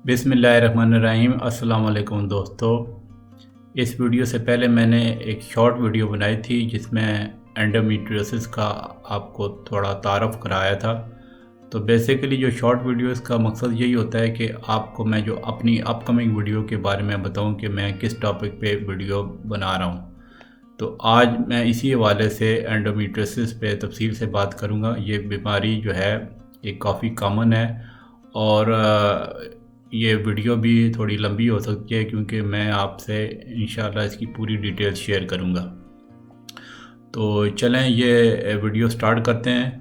बिस्मिल्लाहिर्रहमानिर्रहीम। अस्सलाम वालेकुम दोस्तों। इस वीडियो से पहले मैंने एक शॉर्ट वीडियो बनाई थी जिसमें एंडोमेट्रियोसिस का आपको थोड़ा तारफ़ कराया था। तो बेसिकली जो शॉर्ट वीडियोस का मकसद यही होता है कि आपको मैं जो अपनी अपकमिंग वीडियो के बारे में बताऊं कि मैं किस टॉपिक पे वीडियो बना रहा हूं। तो आज मैं इसी हवाले से एंडोमेट्रियोसिस पे तफसील से बात करूंगा। ये बीमारी जो है ये काफ़ी कॉमन है और ये वीडियो भी थोड़ी लंबी हो सकती है क्योंकि मैं आपसे इंशाल्लाह इसकी पूरी डिटेल शेयर करूंगा। तो चलें ये वीडियो स्टार्ट करते हैं।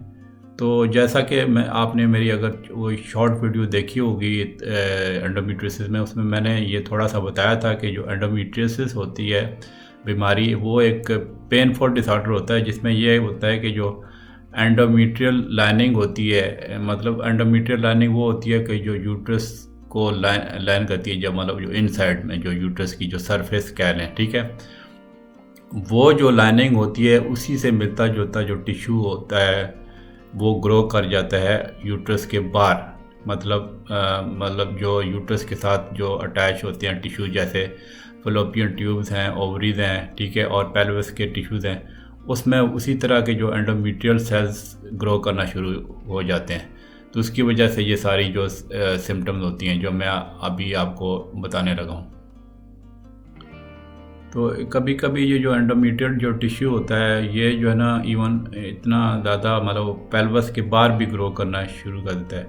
तो जैसा कि मैं आपने मेरी अगर वो शॉर्ट वीडियो देखी होगी एंडोमेट्रियोसिस में, उसमें मैंने ये थोड़ा सा बताया था कि जो एंडोमेट्रियोसिस होती है बीमारी, वो एक पेनफुल डिसऑर्डर होता है जिसमें ये होता है कि जो एंडोमेट्रियल लाइनिंग होती है, मतलब एंडोमेट्रियल लाइनिंग वो होती है कि जो यूट्रस को लाइन करती है, जब मतलब जो इनसाइड में जो यूट्रस की जो सरफेस कह लें, ठीक है, वो जो लाइनिंग होती है उसी से मिलता जुलता जो टिश्यू होता है वो ग्रो कर जाता है यूट्रस के बाहर। मतलब जो यूट्रस के साथ जो अटैच होते हैं टिश्यू, जैसे फलोपियन ट्यूब्स हैं, ओवरीज हैं, ठीक है, और पेल्विस के टिश्यूज़ हैं, उसमें उसी तरह के जो एंडोमेट्रियल सेल्स ग्रो करना शुरू हो जाते हैं। तो उसकी वजह से ये सारी जो सिम्टम्स होती हैं जो मैं अभी आपको बताने लगा हूँ। तो कभी कभी ये जो एंडोमेट्रियल जो टिश्यू होता है ये जो है ना इवन इतना ज़्यादा मतलब पेल्विस के बाहर भी ग्रो करना शुरू कर देता है।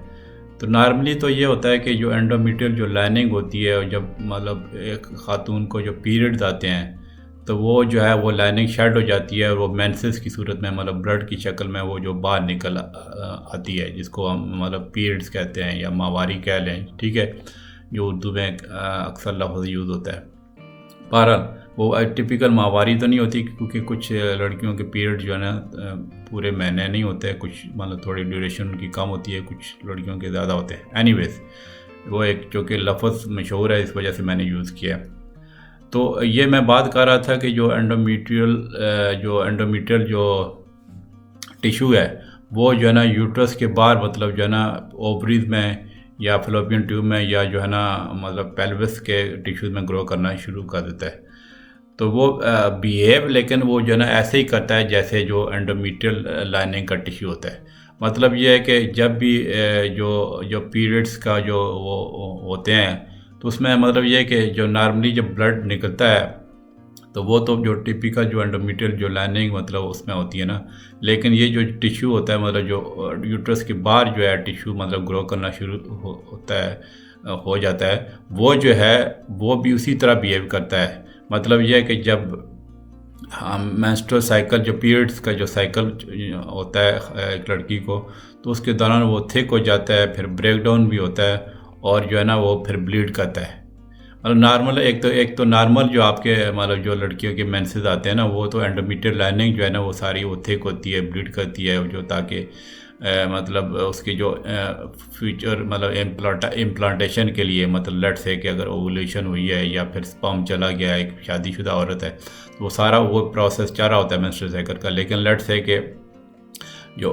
तो नॉर्मली तो ये होता है कि जो एंडोमेट्रियल जो लाइनिंग होती है, जब मतलब एक खातून को जो पीरियड्स आते हैं तो वो जो है वो लाइनिंग शेड हो जाती है और वो मेंसेस की सूरत में मतलब ब्लड की शक्ल में वो जो बाहर निकल आती है, जिसको हम मतलब पीरियड्स कहते हैं या माहवारी कह लें, ठीक है, जो उर्दू में अक्सर लफ्ज़ यूज़ होता है। बहरहाल वो टिपिकल माहवारी तो नहीं होती क्योंकि कुछ लड़कियों के पीरियड जो है ना पूरे महीने नहीं होते हैं, कुछ मतलब थोड़ी ड्यूरेशन उनकी कम होती है, कुछ लड़कियों के ज़्यादा होते हैं। एनीवेज वो एक जो कि लफ्ज़ मशहूर है, इस वजह से मैंने यूज़ किया। तो ये मैं बात कर रहा था कि जो एंडोमेट्रियल जो टिश्यू है वो जो है ना यूट्रस के बाहर, मतलब जो है ना ओवरीज में या फलोपियन ट्यूब में या जो है ना मतलब पेल्विस के टिश्यूज़ में ग्रो करना शुरू कर देता है। तो वो बिहेव लेकिन वो जो है ना ऐसे ही करता है जैसे जो एंडोमेट्रियल लाइनिंग का टिश्यू होता है। मतलब ये है कि जब भी जो पीरियड्स का जो वो होते हैं तो उसमें मतलब ये है कि जो नॉर्मली जब ब्लड निकलता है तो वो तो जो टिपिकल जो एंडोमेट्रियल जो लाइनिंग मतलब उसमें होती है ना, लेकिन ये जो टिश्यू होता है मतलब जो यूट्रस के बाहर जो है टिश्यू मतलब ग्रो करना शुरू होता है, हो जाता है, वो जो है वो भी उसी तरह बिहेव करता है। मतलब ये है कि जब मेंस्ट्रुअल साइकिल जो पीरियड्स का जो साइकिल होता है एक लड़की को, तो उसके दौरान वो थिक हो जाता है, फिर ब्रेक डाउन भी होता है और जो है ना वो फिर ब्लीड करता है। मतलब नॉर्मल एक तो नॉर्मल जो आपके मतलब जो लड़कियों के मेंसेस आते हैं ना, वो तो एंडोमेट्रियल लाइनिंग जो है ना वो सारी वो थिक होती है, ब्लीड करती है, जो ताकि मतलब उसकी जो फ्यूचर मतलब इम्प्लांटेशन के लिए, मतलब लेट से कि अगर ओवुलेशन हुई है या फिर स्पर्म चला गया है, एक शादीशुदा औरत है, तो वो सारा वो प्रोसेस चल रहा होता है मेंस्ट्रुअल साइकिल का। लेकिन लेट से कि जो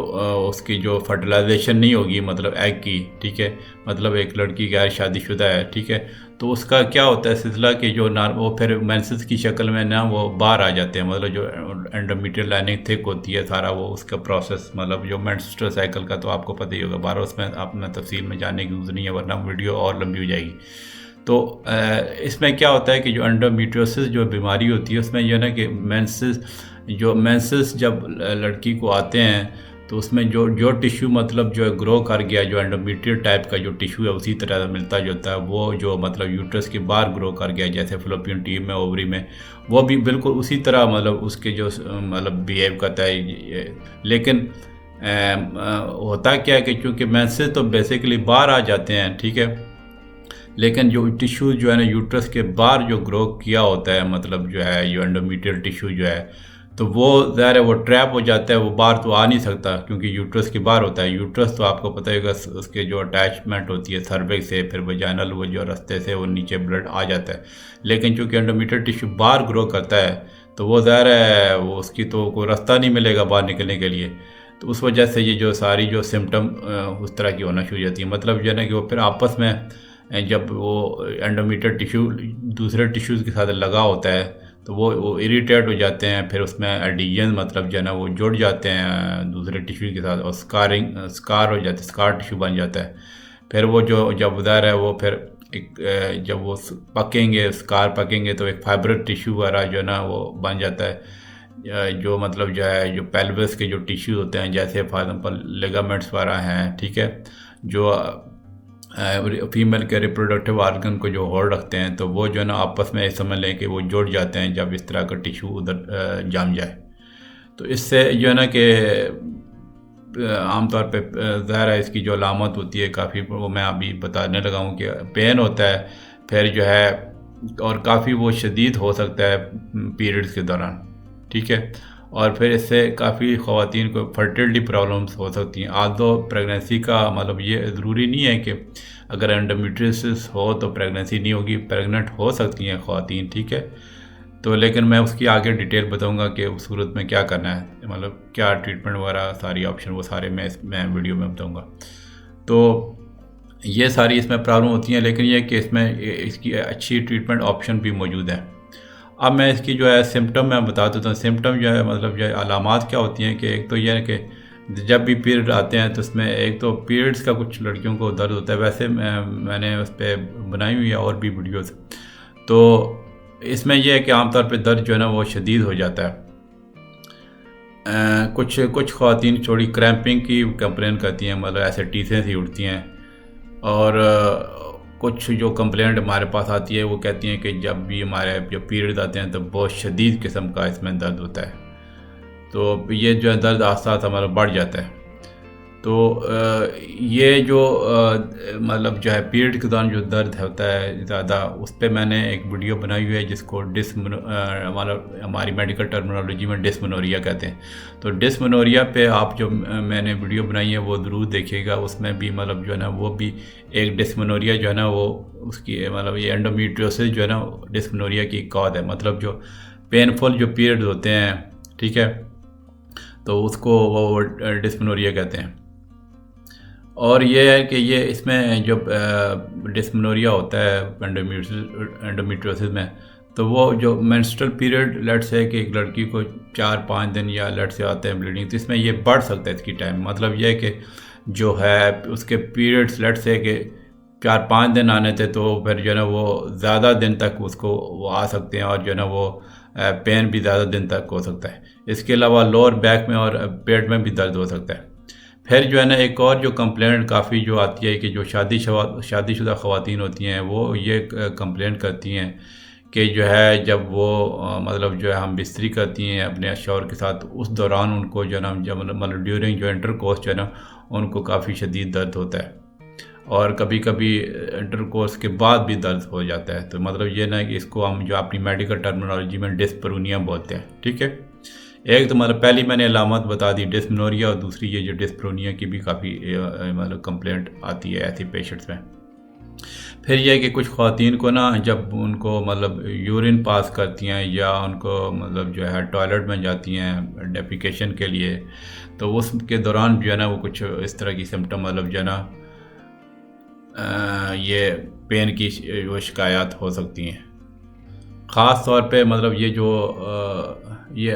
उसकी जो फर्टिलाइजेशन नहीं होगी मतलब एग की, ठीक है, मतलब एक लड़की गैर शादीशुदा है, ठीक है, तो उसका क्या होता है सिलसिला कि जो वो फिर मेंसेस की शक्ल में ना वो बाहर आ जाते हैं। मतलब जो एंडोमेट्रियल लाइनिंग थिक होती है सारा वो उसका प्रोसेस, मतलब जो मेंस्ट्रुअल साइकिल का तो आपको पता ही होगा, बार उसमें आपने तफसील में जाने की जरूरत नहीं है वरना वीडियो और लंबी हो जाएगी। तो इसमें क्या होता है कि जो एंडोमेट्रियोसिस जो बीमारी होती है उसमें यह ना कि मेंसेस जब लड़की को आते हैं तो उसमें जो टिश्यू मतलब जो ग्रो कर गया, जो एंडोमेट्रियल टाइप का जो टिश्यू है उसी तरह मिलता जुलता है, वो जो मतलब यूट्रस के बाहर ग्रो कर गया जैसे फलोपियन ट्यूब में, ओवरी में, वो भी बिल्कुल उसी तरह मतलब उसके जो मतलब बिहेव करता है। लेकिन होता क्या है कि चूँकि मेंसेस तो बेसिकली बाहर आ जाते हैं, ठीक है, लेकिन जो टिश्यू जो है ना यूट्रस के बाहर जो ग्रो किया होता है, मतलब जो है जो एंडोमेट्रियल टिश्यू जो है, तो वो ज़ाहिर है वो ट्रैप हो जाता है, वो बाहर तो आ नहीं सकता क्योंकि यूट्रस के बाहर होता है। यूट्रस तो आपको पता होगा उसके जो अटैचमेंट होती है सर्विक्स से, फिर वजाइनल वो जो रास्ते से वो नीचे ब्लड आ जाता है। लेकिन चूँकि एंडोमेट्रियल टिश्यू बाहर ग्रो करता है तो वो ज़ाहिर है वो उसकी तो कोई रास्ता नहीं मिलेगा बाहर निकलने के लिए। तो उस वजह से ये जो सारी जो सिम्टम उस तरह की होना शुरू हो जाती है। मतलब जो है ना कि वो फिर आपस में जब वो एंडोमीटर टिश्यू दूसरे टिश्यूज़ के साथ लगा होता है तो वो इरिटेट हो जाते हैं, फिर उसमें एडिशन मतलब जो है ना वो जुड़ जाते हैं दूसरे टिश्यू के साथ और स्कार हो जाते, स्कार टिश्यू बन जाता है। फिर वो जो जब उधर है वो फिर एक जब वो पकेंगे, स्कार पकेंगे तो एक फाइबर टिश्यू वगैरह जो है ना वो बन जाता है, जो मतलब जो है जो पेल्विस के जो टिश्यू होते हैं, जैसे फॉर एग्जांपल लिगामेंट्स वगैरह हैं, ठीक है, जो फीमेल के रिप्रोडक्टिव आर्गन को जो होल्ड रखते हैं, तो वो जो है ना आपस में समझ लें कि वो जुड़ जाते हैं जब इस तरह का टिश्यू उधर जम जाए। तो इससे जो है ना कि आमतौर पे ज़ाहिर है इसकी जो अलामत होती है काफ़ी, वो मैं अभी बताने लगा हूँ कि पेन होता है, फिर जो है और काफ़ी वो शदीद हो सकता है पीरियड्स के दौरान, ठीक है, और फिर इससे काफ़ी ख़वातीन को फर्टिलिटी प्रॉब्लम्स हो सकती हैं। आल्दो प्रेगनेंसी का मतलब ये ज़रूरी नहीं है कि अगर एंडोमेट्रियोसिस हो तो प्रेगनेंसी नहीं होगी, प्रेग्नेंट हो सकती हैं ख़वातीन, ठीक है। तो लेकिन मैं उसकी आगे डिटेल बताऊंगा कि उस सूरत में क्या करना है, मतलब क्या ट्रीटमेंट वगैरह सारी ऑप्शन वो सारे मैं वीडियो में बताऊंगा। तो ये सारी इसमें प्रॉब्लम होती हैं, लेकिन ये कि इसमें इसकी अच्छी ट्रीटमेंट ऑप्शन भी मौजूद है। अब मैं इसकी जो है सिम्टम मैं बता देता हूँ। सिम्टम जो है मतलब जो है अलामात क्या होती हैं कि एक तो यह है कि जब भी पीरियड आते हैं तो इसमें एक तो पीरियड्स का कुछ लड़कियों को दर्द होता है, वैसे मैंने उस पर बनाई हुई है और भी वीडियोस। तो इसमें यह है कि आमतौर पे दर्द जो है ना वो शदीद हो जाता है। कुछ ख़वातीन थोड़ी क्रैम्पिंग की कंप्लेन करती हैं, मतलब ऐसे टीसें सी उठती हैं, और कुछ जो कंप्लेंट हमारे पास आती है वो कहती हैं कि जब भी हमारे जब पीरियड आते हैं तो बहुत शदीद किस्म का इसमें दर्द होता है। तो ये जो है दर्द आस्ता आस्ता हमारा बढ़ जाता है। तो ये जो मतलब जो है पीरियड के दौरान जो दर्द होता है ज़्यादा, उस पर मैंने एक वीडियो बनाई हुई है जिसको मतलब हमारी मेडिकल टर्मिनोलॉजी में डिस्मेनोरिया कहते हैं। तो डिस्मेनोरिया पे आप जो मैंने वीडियो बनाई है वो ज़रूर देखिएगा। उसमें भी मतलब जो है ना वो भी एक डिस्मेनोरिया जो है ना वो उसकी मतलब ये एंडोमेट्रियोसिस जो है ना डिस्मेनोरिया की कॉज है, मतलब जो पेनफुल जो पीरियड होते हैं, ठीक है, तो उसको वो डिस्मेनोरिया कहते हैं। और ये है कि ये इसमें जो डिस्मेनोरिया होता है एंडोमेट्रियोसिस में, तो वो जो मेंस्ट्रुअल पीरियड लेट से कि एक लड़की को 4-5 दिन या लेट से आते हैं ब्लीडिंग, तो इसमें ये बढ़ सकता है इसकी टाइम। मतलब ये है कि जो है उसके पीरियड्स लेट से कि 4-5 दिन आने थे, तो फिर जो है ना वो ज़्यादा दिन तक उसको वो आ सकते हैं, और जो है ना वो पेन भी ज़्यादा दिन तक हो सकता है। इसके अलावा लोअर बैक में और पेट में भी दर्द हो सकता है। फिर जो है ना एक और जो कंप्लेंट काफ़ी जो आती है कि जो शादीशुदा ख़वातीन होती हैं वो ये कंप्लेंट करती हैं कि जो है जब वो मतलब जो है हम बिस्तरी करती हैं अपने शौहर के साथ, उस दौरान उनको जो है ना जब मतलब ड्यूरिंग जो इंटरकोर्स जो है ना उनको काफ़ी शदीद दर्द होता है, और कभी कभी इंटरकोर्स के बाद भी दर्द हो जाता है। तो मतलब ये ना कि इसको हम जो अपनी मेडिकल टर्मिनोलॉजी में डिस्परूनिया बोलते हैं, ठीक है। एक तो मतलब पहली मैंने अलामत बता दी डिस्मेनोरिया, और दूसरी ये जो डिस्परूनिया की भी काफ़ी मतलब कंप्लेंट आती है ऐसे पेशेंट्स में। फिर यह कि कुछ ख़वातीन को ना जब उनको मतलब यूरिन पास करती हैं या उनको मतलब जो है टॉयलेट में जाती हैं डेफिकेशन के लिए, तो उसके दौरान जो है ना वो कुछ इस तरह की सिम्टम मतलब जो है ना ये पेन की वो शिकायत हो सकती हैं। ख़ास तौर पे मतलब ये जो ये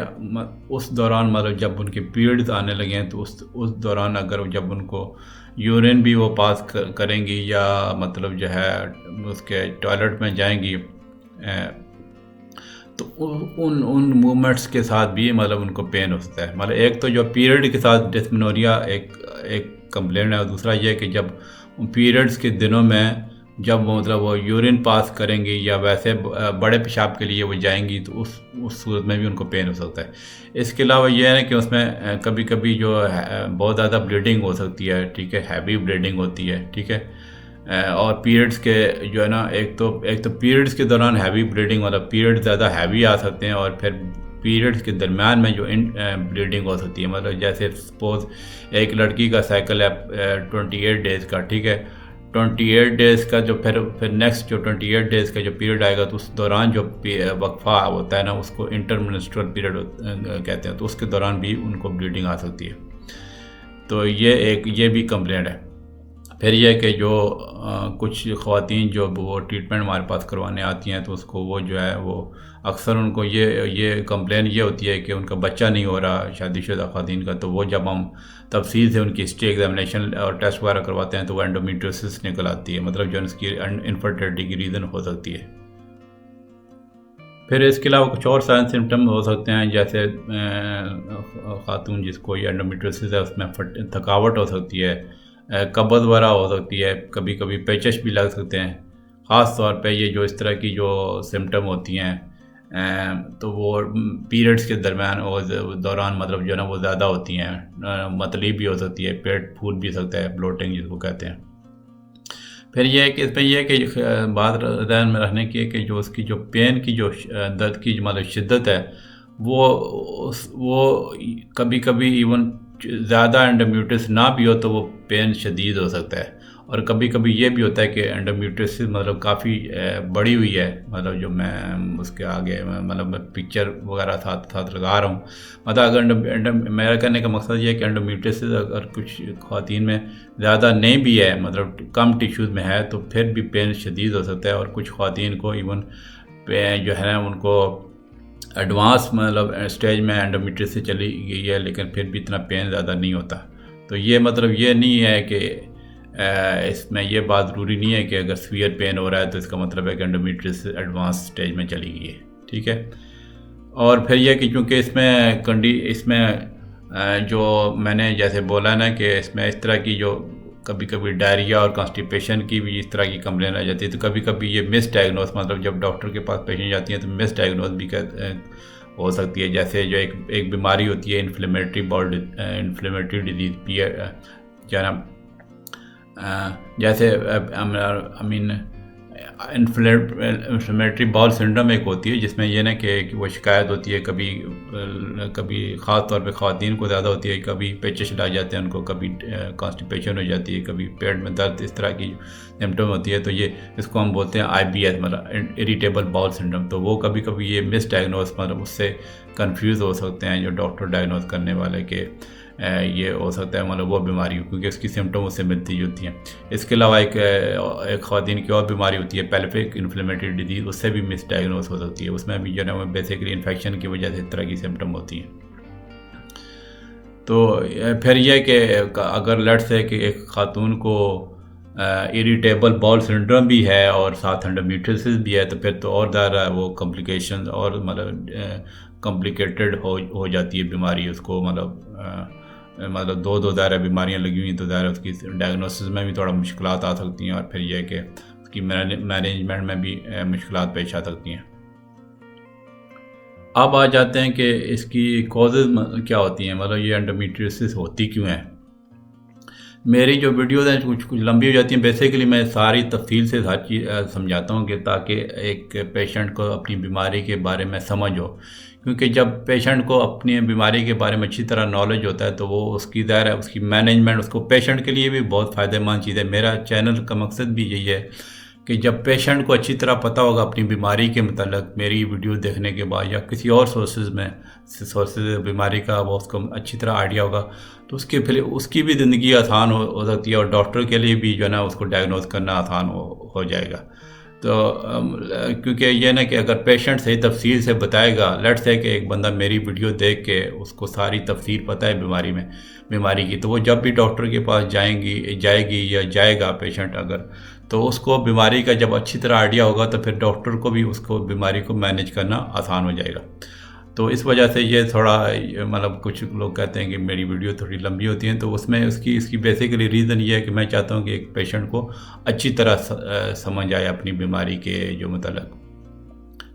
उस दौरान मतलब जब उनके पीरियड्स आने लगे हैं, तो उस दौरान अगर जब उनको यूरिन भी वो पास करेंगी या मतलब जो है उसके टॉयलेट में जाएंगी, तो उन मूवमेंट्स के साथ भी मतलब उनको पेन होता है। मतलब एक तो जो पीरियड के साथ डिस्मेनोरिया एक कंप्लेंट है, और दूसरा ये कि जब पीरियड्स के दिनों में जब मतलब वो यूरिन पास करेंगी या वैसे बड़े पेशाब के लिए वो जाएंगी, तो उस सूरत में भी उनको पेन हो सकता है। इसके अलावा ये है कि उसमें कभी कभी जो है बहुत ज़्यादा ब्लीडिंग हो सकती है, ठीक है, हैवी ब्लीडिंग होती है, ठीक है। और पीरियड्स के जो है ना एक तो पीरियड्स के दौरान हैवी ब्लीडिंग, मतलब पीरियड ज़्यादा हैवी आ सकते हैं, और फिर पीरियड्स के दरमियान में जो ब्लीडिंग हो सकती है। मतलब जैसे सपोज एक लड़की का साइकिल है 28 डेज़ का, ठीक है, 28 डेज़ का जो फिर नेक्स्ट जो 28 डेज़ का जो पीरियड आएगा, तो उस दौरान जो वक्फा होता है ना उसको इंटरमेंस्ट्रुअल पीरियड कहते हैं, तो उसके दौरान भी उनको ब्लीडिंग आ सकती है। तो ये भी कंप्लेंट है। फिर यह कि जो कुछ ख़वातीन जो वो ट्रीटमेंट हमारे पास करवाने आती हैं तो उसको वो जो है वो अक्सर उनको ये कंप्लेन ये होती है कि उनका बच्चा नहीं हो रहा शादीशुदा ख़वातीन का। तो वो जब हम तफसील से उनकी हिस्ट्री एग्जामिनेशन और टेस्ट वगैरह करवाते हैं तो वो एंडोमेट्रियोसिस निकल आती है, मतलब जो उसकी इनफर्टिलिटी की रीज़न हो सकती है। फिर इसके अलावा कुछ और साइन सिम्टम हो सकते हैं, जैसे ख़ातून जिसको ये एंडोमेट्रियोसिस है उसमें थकावट हो सकती है, कब्ज़ वगैरह हो सकती है, कभी कभी पेचश भी लग सकते हैं। ख़ास तौर पे ये जो इस तरह की जो सिम्टम होती हैं तो वो पीरियड्स के दौरान मतलब जो है ना वो ज़्यादा होती हैं, मतली भी हो सकती है, पेट फूल भी सकता है, ब्लोटिंग जिसको कहते हैं। फिर यह है कि इसमें यह है कि बात ध्यान में रखने की है कि जो उसकी जो पेन की जो दर्द की मतलब शिद्दत है वो कभी कभी इवन ज़्यादा एंडोमेट्रियोसिस ना भी हो तो वो पेन शदीद हो सकता है। और कभी कभी ये भी होता है कि एंडोमेट्रियोसिस मतलब काफ़ी बड़ी हुई है, मतलब जो मैं उसके आगे मतलब मैं पिक्चर वगैरह साथ साथ लगा रहा हूँ। मतलब अगर मेरा कहने का मकसद ये है कि एंडोमेट्रियोसिस अगर कुछ ख़वातीन में ज़्यादा नहीं भी है, मतलब कम टिश्यूज़ में है, तो फिर भी पेन शदीद हो सकता है। और कुछ ख़वातीन को इवन जो है ना उनको एडवांस मतलब स्टेज में एंडोमेट्रियोसिस चली गई है, लेकिन फिर भी इतना पेन ज़्यादा नहीं होता। तो ये मतलब ये नहीं है कि इसमें ये बात ज़रूरी नहीं है कि अगर सीवियर पेन हो रहा है तो इसका मतलब है कि एंडोमेट्रियोसिस एडवांस स्टेज में चली गई है, ठीक है। और फिर यह कि चूँकि इसमें जो मैंने जैसे बोला ना कि इसमें इस तरह की जो कभी कभी डायरिया और कॉन्स्टिपेशन की भी इस तरह की कंप्लेन आ जाती है, तो कभी कभी ये मिस डायग्नोस मतलब जब डॉक्टर के पास पेशेंट जाती हैं तो मिस डायग्नोस भी हो सकती है। जैसे जो एक बीमारी होती है इन्फ्लेमेटरी डिजीज़ क्या नाम जैसे I mean inflammatory bowel syndrome एक होती है, जिसमें यह ना कि वो शिकायत होती है, कभी ख़ास तौर पे ख़वातीन को ज़्यादा होती है, कभी पेचिश लग जाते हैं उनको, कभी कॉन्स्टिपेशन हो जाती है, कभी पेट में दर्द, इस तरह की सिम्टम होती है। तो ये इसको हम बोलते हैं IBS मतलब इरिटेबल बाउल सिंड्रोम। तो वो कभी कभी ये मिस डायग्नोस मतलब उससे कंफ्यूज हो सकते हैं जो डॉक्टर डायग्नोस करने वाले के ये हो सकता है मतलब वो बीमारी हो, क्योंकि उसकी सिम्टम उससे मिलती जुलती हैं। इसके अलावा एक ख़वातीन की और बीमारी होती है पेल्विक इन्फ्लेमेटरी डिजीज़, उससे भी मिस डायग्नोस हो सकती है। उसमें भी जो है वो बेसिकली इन्फेक्शन की वजह से इस तरह की सिम्टम होती हैं। तो फिर यह कि अगर लेट्स से कि एक ख़ातून को इरिटेबल बाउल सिंड्रोम भी है और साथ एंडोमेट्रियोसिस भी है, तो फिर तो और ज़्यादा वो कॉम्प्लिकेशन और मतलब कॉम्प्लिकेटेड हो जाती है बीमारी। उसको मतलब दो ज़्यादा बीमारियां लगी हुई, तो ज़्यादा उसकी डायग्नोसिस में भी थोड़ा मुश्किलात आ सकती हैं, और फिर यह कि उसकी मैनेजमेंट में भी मुश्किलात पेश आ सकती हैं। अब आ जाते हैं कि इसकी कॉजेज़ क्या होती हैं, मतलब ये एंडोमेट्रियोसिस होती क्यों है। मेरी जो वीडियोज़ हैं कुछ लंबी हो जाती हैं। बेसिकली मैं सारी तफसील से हर चीज़ समझाता हूँ कि ताकि एक पेशेंट को अपनी बीमारी के बारे में समझ हो, क्योंकि जब पेशेंट को अपनी बीमारी के बारे में अच्छी तरह नॉलेज होता है तो वो उसकी ज़ाहिर है उसकी मैनेजमेंट उसको पेशेंट के लिए भी बहुत फ़ायदेमंद चीज़ है। मेरा चैनल का मकसद भी यही है कि जब पेशेंट को अच्छी तरह पता होगा अपनी बीमारी के मतलब मेरी वीडियो देखने के बाद या किसी और सोर्सेज बीमारी का वो उसको अच्छी तरह आइडिया होगा, तो फिर उसकी भी ज़िंदगी आसान हो सकती है, और डॉक्टर के लिए भी जो है ना उसको डायग्नोज करना आसान हो जाएगा। तो क्योंकि ये ना कि अगर पेशेंट सही तफसील से बताएगा, लेट्स से कि एक बंदा मेरी वीडियो देख के उसको सारी तफसील पता है बीमारी की, तो वो जब भी डॉक्टर के पास जाएगी या जाएगा पेशेंट अगर, तो उसको बीमारी का जब अच्छी तरह आइडिया होगा तो फिर डॉक्टर को भी उसको बीमारी को मैनेज करना आसान हो जाएगा। तो इस वजह से ये थोड़ा मतलब कुछ लोग कहते हैं कि मेरी वीडियो थोड़ी लंबी होती है, तो उसमें इसकी बेसिकली रीज़न ये है कि मैं चाहता हूँ कि एक पेशेंट को अच्छी तरह समझ आए अपनी बीमारी के जो मतलब,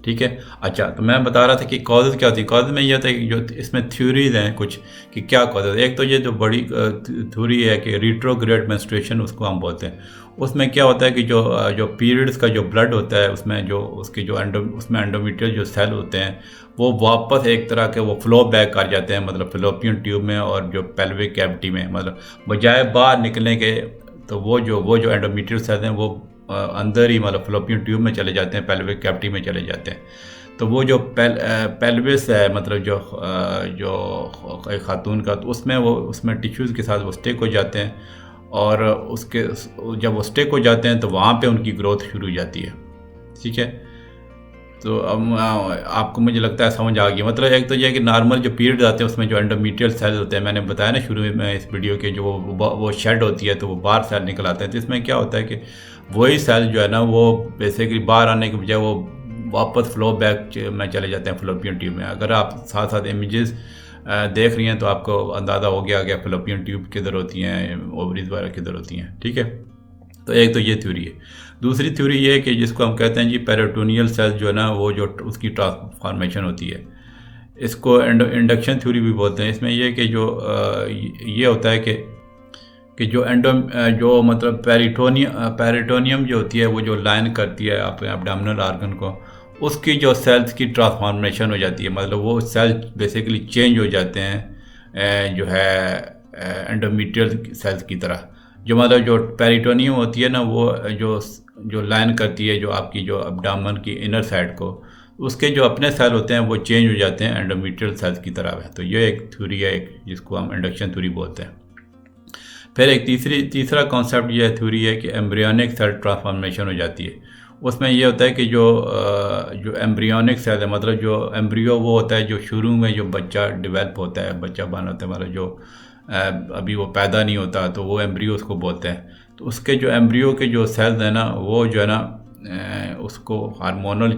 ठीक है। अच्छा, तो मैं बता रहा था कि कॉजेज़ क्या होती है। कॉजेज़ में ये होता है कि जो इसमें थ्योरीज हैं कुछ कि क्या कॉजेज़। एक तो ये जो बड़ी थ्योरी है कि रिट्रोग्रेड मेंस्ट्रुएशन उसको हम बोलते हैं। उसमें क्या होता है कि जो पीरियड्स का जो ब्लड होता है उसमें जो उसके जो उसमें एंडोमेट्रियल जो सेल होते हैं वो वापस एक तरह के वो फ्लो बैक कर जाते हैं, मतलब फिलोपियन ट्यूब में और जो पेल्विक कैविटी में, मतलब बजाय बाहर निकलने के, तो वो जो एंडोमेट्रियल सेल हैं वो अंदर ही मतलब फिलोपियन ट्यूब में चले जाते हैं, पेल्विक कैविटी में चले जाते हैं। तो वो जो पेल्विस है मतलब जो एक खातून का, तो उसमें टिश्यूज़ के साथ वो स्टिक हो जाते हैं, और उसके जब वो स्टिक हो जाते हैं तो वहाँ पे उनकी ग्रोथ शुरू हो जाती है। ठीक है, तो अब आपको मुझे लगता है समझ आ गई। मतलब एक तो ये है कि नॉर्मल जो पीरियड्स आते हैं उसमें जो एंडोमेट्रियल सेल्स होते हैं, मैंने बताया ना शुरू में इस वीडियो के, जो वो शेड होती है तो वो बाहर सेल निकल आते हैं। तो इसमें क्या होता है कि वही सेल जो है ना वो बेसिकली बाहर आने के बजाय वो वापस फ्लो बैक में चले जाते हैं फ्लोपियन ट्यूब में। अगर आप साथ साथ इमेजेस देख रही हैं तो आपको अंदाज़ा हो गया कि फ्लोपियन ट्यूब किधर होती हैं, ओवरीज वगैरह किधर होती हैं। ठीक है, तो एक तो ये थ्योरी है। दूसरी थ्योरी ये है कि जिसको हम कहते हैं जी पेरिटोनियल सेल्स जो है ना वो जो उसकी ट्रांसफॉर्मेशन होती है, इसको इंडक्शन थ्योरी भी बोलते हैं। इसमें ये कि जो ये होता है कि जो मतलब पेरिटोनियम जो होती है वो जो लाइन करती है अपने एब्डोमिनल आर्गन को, उसकी जो सेल्स की ट्रांसफॉर्मेशन हो जाती है। मतलब वो सेल्स बेसिकली चेंज हो जाते हैं जो है एंडोमेट्रियल सेल्स की तरह। जो मतलब जो पेरिटोनियम होती है ना वो जो लाइन करती है जो आपकी जो एब्डोमेन की इनर साइड को, उसके जो अपने सेल होते हैं वो चेंज हो जाते हैं एंडोमेट्रियल सेल्स की तरह है। तो ये एक थ्योरी है, एक जिसको हम इंडक्शन थ्योरी बोलते हैं। फिर एक तीसरा कॉन्सेप्ट ये थ्योरी है कि एम्ब्रियोनिक सेल ट्रांसफॉर्मेशन हो जाती है। उसमें ये होता है कि जो एम्ब्रियोनिक सेल है, मतलब जो एम्ब्रियो वो होता है जो शुरू में जो बच्चा डेवलप होता है, बच्चा बन होता है, मतलब जो अभी वो पैदा नहीं होता तो वो एम्ब्रियो उसको बोलते हैं। तो उसके जो एम्ब्रियो के जो सेल्स हैं ना वो जो है ना उसको हार्मोनल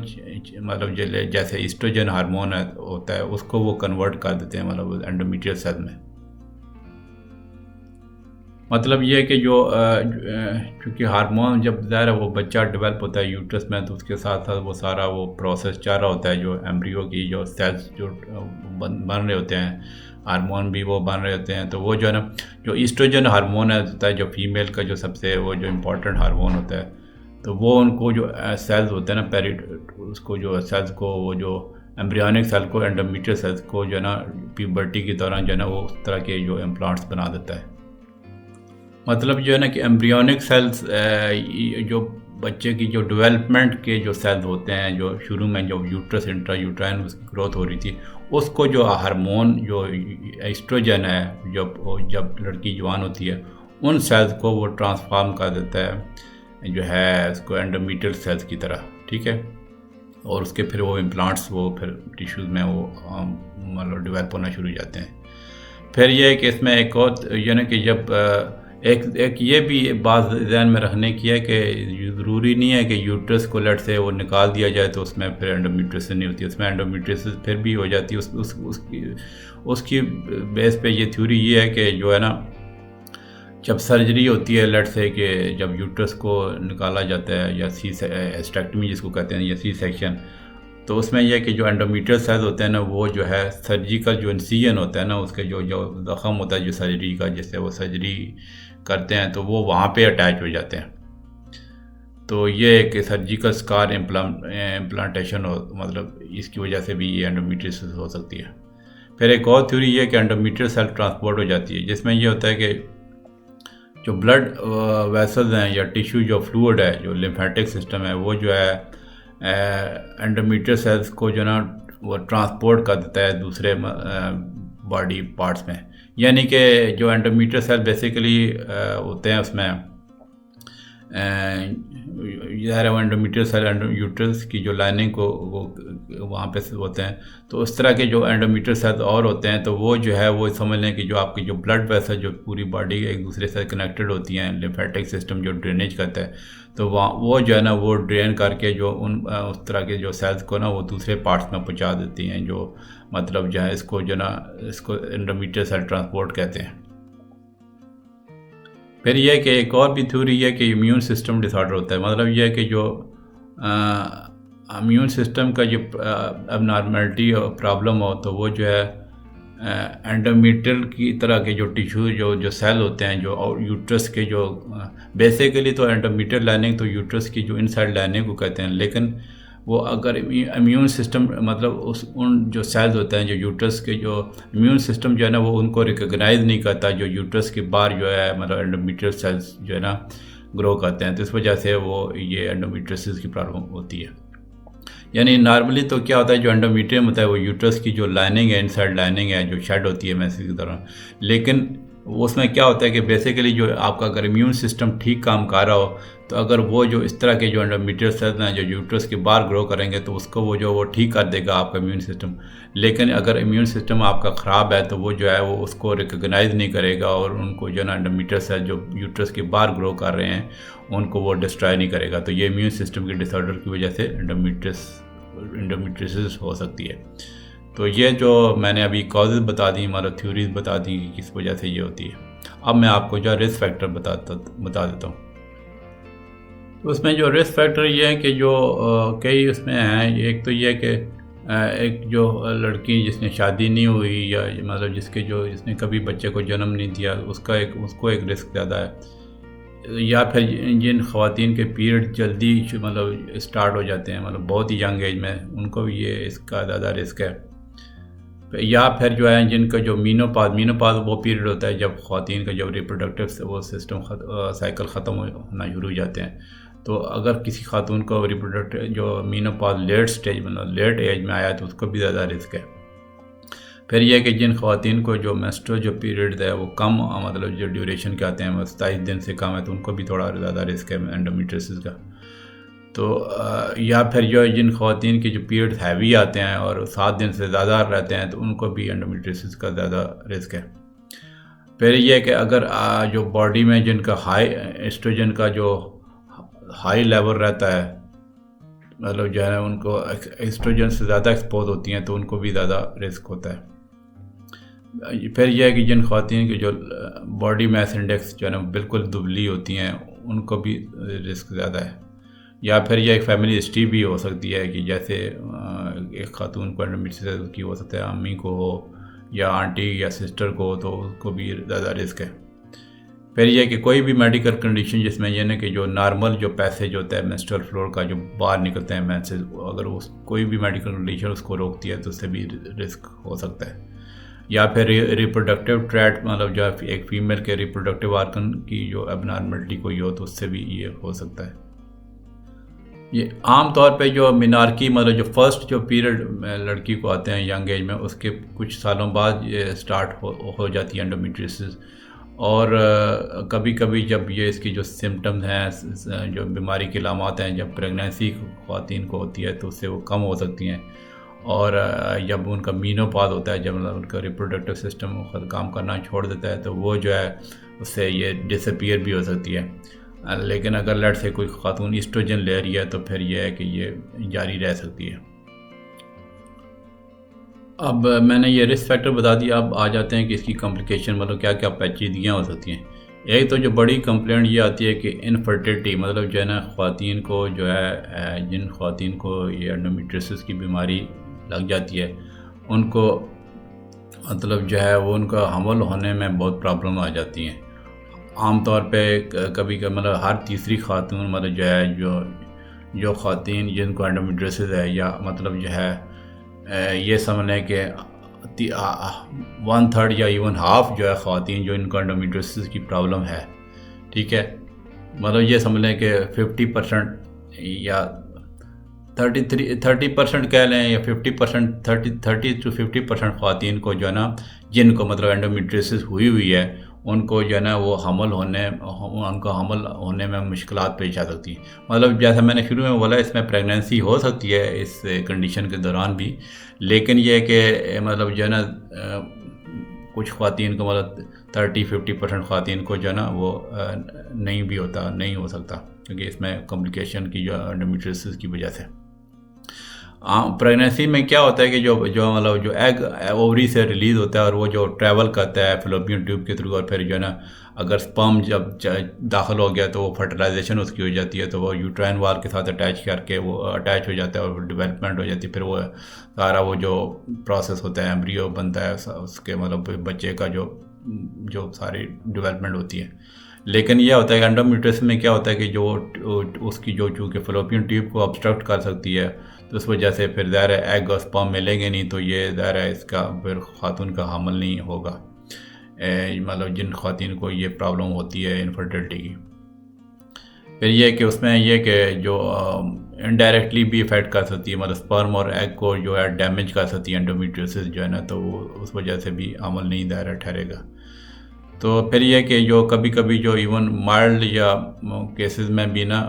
मतलब जैसे ईस्ट्रोजन हार्मोन होता है उसको वो कन्वर्ट कर देते हैं मतलब एंडोमेट्रियल सेल में। मतलब ये है कि जो चूँकि हार्मोन जब ज़ाहिर है वो बच्चा डेवलप होता है यूट्रस में, तो उसके साथ साथ वो सारा वो प्रोसेस चल रहा होता है। जो एम्ब्रियो की जो सेल्स जो बन रहे होते हैं, हार्मोन भी वो बन रहे होते हैं। तो वो जो है ना जो ईस्ट्रोजन हार्मोन होता है जो फीमेल का जो सबसे वो जो इम्पोर्टेंट हार्मोन होता है, तो वो उनको जो सेल्स होते हैं ना उसको जो सेल्स को वो जो एम्ब्रियोनिक सेल को एंडोमेट्रियल सेल्स को जो है ना प्यूबर्टी के दौरान जो है ना वो उस तरह के जो इम्प्लांट्स बना देता है। मतलब जो है ना कि एम्ब्रियोनिक सेल्स जो बच्चे की जो डेवलपमेंट के जो सेल्स होते हैं, जो शुरू में जो यूट्रस इंट्रा यूट्राइन उसकी ग्रोथ हो रही थी, उसको जो हार्मोन जो एस्ट्रोजन है जब लड़की जवान होती है उन सेल्स को वो ट्रांसफॉर्म कर देता है जो है उसको एंडोमेट्रियल सेल्स की तरह। ठीक है, और उसके फिर वो इम्प्लांट्स वो फिर टिश्यूज़ में वो मतलब डेवलप होना शुरू हो जाते हैं। फिर ये है कि इसमें एक और यानी कि जब एक ये भी बात ध्यान में रखने की है कि ज़रूरी नहीं है कि यूट्रस को लट से वो निकाल दिया जाए तो उसमें फिर एंडोमेट्रियोसिस नहीं होती। उसमें एंडोमेट्रियोसिस फिर भी हो जाती है। उसकी बेस पे ये थ्योरी ये है कि जो है ना जब सर्जरी होती है लट से कि जब यूट्रस को निकाला जाता है या एस्टेक्टमी जिसको कहते हैं या सी सेक्शन, तो उसमें यह कि जो एंडोमेट्रियल सेल्स होते हैं ना वो जो है सर्जिकल जो इंसिजन होता है ना उसके जो जख्म होता है जो सर्जरी का, जिससे वो सर्जरी करते हैं तो वो वहाँ पे अटैच हो जाते हैं। तो ये एक सर्जिकल स्कार इम्प्लांटेशन हो, मतलब इसकी वजह से भी ये एंडोमेट्रियोसिस हो सकती है। फिर एक और थ्योरी ये है कि एंडोमेट्रियल सेल ट्रांसपोर्ट हो जाती है, जिसमें ये होता है कि जो ब्लड वेसल्स हैं या टिश्यू जो फ्लूइड है जो लिम्फेटिक सिस्टम है वो जो है एंडोमेट्रियल सेल्स को जो ना वो ट्रांसपोर्ट कर देता है दूसरे बॉडी पार्ट्स में। यानी कि जो एंडोमेट्रियल सेल बेसिकली होते हैं उसमें एंडोमेट्रियल सेल यूट्रस की जो लाइनिंग को वो वहाँ पे होते हैं। तो उस तरह के जो एंडोमेट्रियल सेल और होते हैं तो वो जो है वो समझ लें कि जो आपकी जो ब्लड वेसल जो पूरी बॉडी एक दूसरे से कनेक्टेड होती हैं, लिम्फेटिक सिस्टम जो ड्रेनेज करता है, तो वहाँ वो जो है ना वो ड्रेन करके जो उस तरह के जो सेल्स को ना वो दूसरे पार्ट्स में पहुँचा देती हैं। जो मतलब जो है इसको जो ना इसको एंडोमेट्रियल सेल ट्रांसपोर्ट कहते हैं। फिर यह है कि एक और भी थ्योरी है कि इम्यून सिस्टम डिसऑर्डर होता है। मतलब यह है कि जो इम्यून सिस्टम का जो अबनॉर्मलिटी और प्रॉब्लम हो तो वो जो है एंडोमेट्रियल की तरह के जो टिश्यू जो सेल होते हैं जो यूट्रस के जो बेसिकली तो एंडोमेट्रियल लाइनिंग तो यूट्रस की जो इनसाइड लाइनिंग को कहते हैं, लेकिन वो अगर इम्यून सिस्टम मतलब उन जो सेल्स होते हैं जो यूट्रस के जो इम्यून सिस्टम जो है ना वो उनको रिकॉग्नाइज नहीं करता जो यूट्रस के बाहर जो है मतलब एंडोमेट्रियल सेल्स जो है ना ग्रो करते हैं, तो इस वजह से वो ये एंडोमेट्रियोसिस की प्रॉब्लम होती है। यानी नॉर्मली तो क्या होता है जो एंडोमेट्रियम होता है वो यूट्रस की जो लाइनिंग है, इनसाइड लाइनिंग है जो शेड होती है मैसेज की तरह, लेकिन उसमें क्या होता है कि बेसिकली जो आपका अगर इम्यून सिस्टम ठीक काम कर रहा हो तो अगर वो जो इस तरह के जो एंडोमेट्रियल सेल्स हैं जो यूट्रस के बाहर ग्रो करेंगे तो उसको वो ठीक कर देगा आपका इम्यून सिस्टम। लेकिन अगर इम्यून सिस्टम आपका ख़राब है तो वो जो है वो उसको रिकग्नाइज़ नहीं करेगा और उनको जो है ना एंडोमेट्रियल सेल जो यूट्रस के बाहर ग्रो कर रहे हैं उनको वो डिस्ट्रॉय नहीं करेगा। तो ये इम्यून सिस्टम के डिसऑर्डर की वजह से एंडोमेट्रियोसिस हो सकती है। तो ये जो मैंने अभी कॉजेज़ बता दी, मतलब थ्योरीज बता दी कि किस वजह से ये होती है। अब मैं आपको जो रिस्क फैक्टर बता देता हूँ। तो उसमें जो रिस्क फैक्टर ये है कि जो कई उसमें हैं। एक तो ये है कि एक जो लड़की जिसने शादी नहीं हुई या मतलब जिसने कभी बच्चे को जन्म नहीं दिया उसको एक रिस्क ज़्यादा है। या फिर जिन ख़वातीन के पीरियड जल्दी मतलब स्टार्ट हो जाते हैं, मतलब बहुत ही यंग एज में, उनको भी ये इसका ज़्यादा रिस्क है। या फिर जो है जिनका जो मीनोपाज वो पीरियड होता है जब ख़वातीन का जब रिप्रोडक्टिव वो सिस्टम साइकिल ख़त्म होना शुरू हो जाते हैं। तो अगर किसी खातून को रिप्रोडक्टिव जो मीनोपाज लेट स्टेज मतलब लेट एज में आया तो उसको भी ज़्यादा रिस्क है। फिर यह कि जिन ख़वातीन को जो मेंस्ट्रुअल जो पीरियड है वो कम मतलब जो ड्यूरेशन के आते हैं वो 27 दिन से कम है तो उनको भी थोड़ा ज़्यादा रिस्क है एंडोमेट्रियोसिस का। तो या फिर जो जिन ख़वातीन के जो पीरियड्स हैवी आते हैं और 7 दिन से ज़्यादा रहते हैं तो उनको भी एंडोमेट्रियोसिस का ज़्यादा रिस्क है। फिर यह है कि अगर जो बॉडी में जिनका हाई एस्ट्रोजन का जो हाई लेवल रहता है, मतलब जो है उनको एस्ट्रोजन से ज़्यादा एक्सपोज होती हैं तो उनको भी ज़्यादा रिस्क होता है। फिर यह है कि जिन ख़वातीन की जो बॉडी मास इंडेक्स जो है ना बिल्कुल दुबली होती हैं उनको भी रिस्क ज़्यादा है। या फिर यह एक फैमिली हिस्ट्री भी हो सकती है कि जैसे एक खातून को एंडोमेट्रियोसिस की हो सकता है, अम्मी को हो या आंटी या सिस्टर को, तो उसको भी ज़्यादा रिस्क है। फिर यह कि कोई भी मेडिकल कंडीशन जिसमें यह ना कि जो नॉर्मल जो पैसेज होता है मेंस्ट्रुअल फ्लोर का जो बाहर निकलते हैं मेंसेस, अगर उस कोई भी मेडिकल कंडीशन उसको रोकती है तो उससे भी रिस्क हो सकता है। या फिर रिप्रोडक्टिव ट्रैक्ट मतलब जो एक फीमेल के रिप्रोडक्टिव आर्गन की जो एबनॉर्मलिटी कोई हो तो उससे भी ये हो सकता है। ये आम तौर पे जो मिनार्की मतलब जो फर्स्ट जो पीरियड लड़की को आते हैं यंग एज में उसके कुछ सालों बाद ये स्टार्ट हो जाती है एंडोमेट्रियोसिस। और कभी कभी जब ये इसकी जो सिम्टम्स हैं जो बीमारी के अलामत हैं जब प्रेगनेंसी ख़वातीन को होती है तो उससे वो कम हो सकती हैं। और जब उनका मीनोपाज होता है, जब उनका रिप्रोडक्टिव सिस्टम खुद काम करना छोड़ देता है तो वो जो है उससे ये डिसअपीयर भी हो सकती है। लेकिन अगर लड़ से कोई खातून ईस्ट्रोजन ले रही है तो फिर यह है कि ये जारी रह सकती है। अब मैंने ये रिस्क फैक्टर बता दिया। अब आ जाते हैं कि इसकी कॉम्प्लिकेशन मतलब क्या क्या पेचीदगियाँ हो सकती हैं। एक तो जो बड़ी कंप्लेंट ये आती है कि इनफर्टिलिटी, मतलब जो है ना ख़वातीन को जो है जिन ख़वातीन को ये एंडोमेट्रियोसिस की बीमारी लग जाती है उनको मतलब जो है वो उनका हमल होने में बहुत प्रॉब्लम आ जाती हैं। आम तौर पे कभी मतलब हर तीसरी खातून मतलब जो है जो ख़वातीन जिनको एंडोमेट्रियोसिस है या मतलब जो है ये समझ लें कि 1/3 या इवन हाफ जो है ख़वातीन जो इनको एंडोमेट्रियोसिस की प्रॉब्लम है, ठीक है, मतलब ये समझ लें कि 50% या 30% कह लें या 50% 30 to 50% ख़वातीन को जो है ना जिनको मतलब एंडोमेट्रियोसिस हुई है उनको जो है ना वो उनका हमल होने में मुश्किलात पेश आ सकती हैं। मतलब जैसा मैंने शुरू में बोला इसमें प्रेगनेंसी हो सकती है इस कंडीशन के दौरान भी, लेकिन ये है कि मतलब जो है ना कुछ ख़वातीन को मतलब 30-50% ख़वातीन को जो है ना वो नहीं हो सकता क्योंकि इसमें कॉम्प्लिकेशन की जो एंडोमेट्रियोसिस की वजह से। प्रेगनेंसी में क्या होता है कि जो मतलब जो एग ओवरी से रिलीज़ होता है और वो जो ट्रैवल करता है फ़ैलोपियन ट्यूब के थ्रू और फिर जो है ना अगर स्पर्म जब दाखिल हो गया तो वो फर्टिलाइजेशन उसकी हो जाती है तो वो यूट्राइन वाल के साथ अटैच करके वो अटैच हो जाता है और डेवलपमेंट हो जाती है। फिर वो सारा वो जो प्रोसेस होता है एम्ब्रियो बनता है उसके मतलब बच्चे का जो सारी डेवलपमेंट होती है। लेकिन यह होता है कि एंडोमेट्रियोसिस में क्या होता है कि जो उसकी जो चूँकि फ़ैलोपियन ट्यूब को ऑब्स्ट्रक्ट कर सकती है तो उस वजह से फिर ज़ाहिर है एग और स्पर्म मिलेंगे नहीं तो ये ज़ाहिर है इसका फिर खातून का हमल नहीं होगा। मतलब जिन ख़वातीन को ये प्रॉब्लम होती है इनफर्टिलिटी की। फिर ये कि उसमें ये कि जो इनडायरेक्टली भी इफ़ेक्ट कर सकती है, मतलब स्पर्म और एग को जो है डैमेज कर सकती है एंडोमेट्रियोसिस जो है ना, तो उस वजह से भी हमल नहीं दायरा ठहरेगा। तो फिर ये कि जो कभी कभी जो इवन माइल्ड या केसेस में भी ना